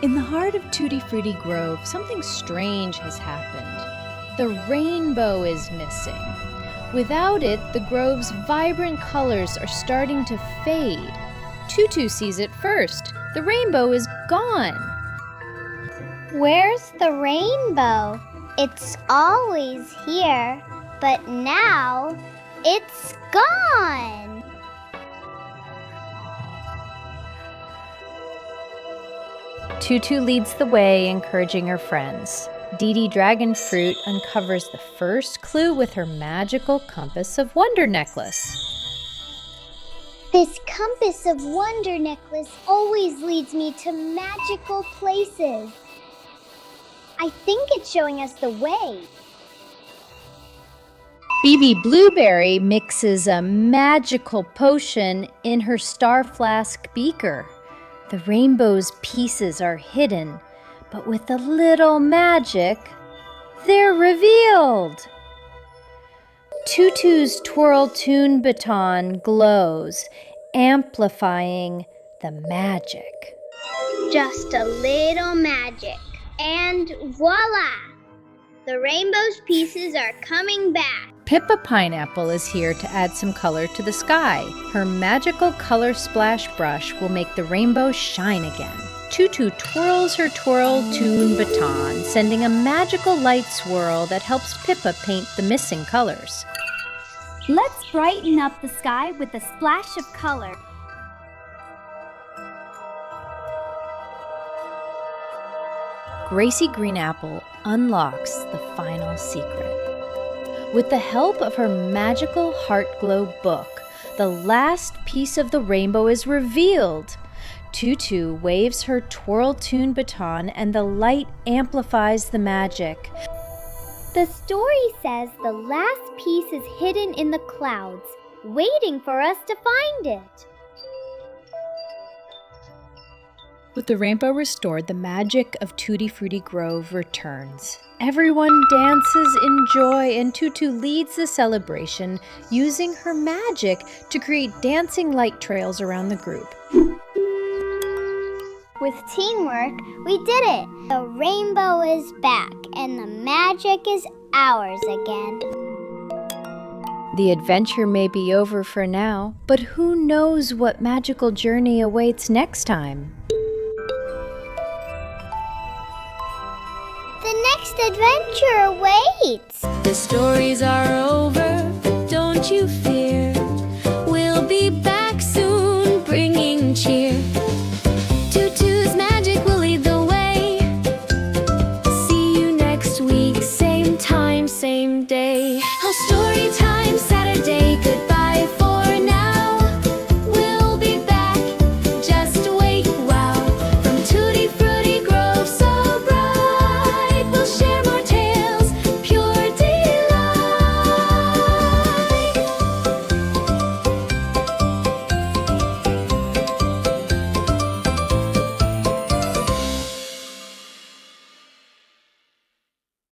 In the heart of Tutti-Frutti Grove, something strange has happened. The rainbow is missing. Without it, the grove's vibrant colors are starting to fade. Tutu sees it first. The rainbow is gone. Where's the rainbow? It's always here, but now it's gone. Tutu leads the way, encouraging her friends. DeeDee Dragon Fruit uncovers the first clue with her magical Compass of Wonder necklace. This Compass of Wonder necklace always leads me to magical places. I think it's showing us the way. Bibi Blueberry mixes a magical potion in her star flask beaker. The rainbow's pieces are hidden, but with a little magic, they're revealed. Tutu's Twirl Tune baton glows, amplifying the magic. Just a little magic, and voila! The rainbow's pieces are coming back. Pippa Pineapple is here to add some color to the sky. Her magical color splash brush will make the rainbow shine again. Tutu twirls her Twirl Tune baton, sending a magical light swirl that helps Pippa paint the missing colors. Let's brighten up the sky with a splash of color. Gracie Greenapple unlocks the final secret. With the help of her magical heart glow book, the last piece of the rainbow is revealed. Tutu waves her Twirl Tune baton and the light amplifies the magic. The story says the last piece is hidden in the clouds, waiting for us to find it. With the rainbow restored, the magic of Tutti-Frutti Grove returns. Everyone dances in joy, and Tutu leads the celebration, using her magic to create dancing light trails around the group. With teamwork, we did it! The rainbow is back, and the magic is ours again. The adventure may be over for now, but who knows what magical journey awaits next time? The next adventure awaits! The stories are over, but don't you feel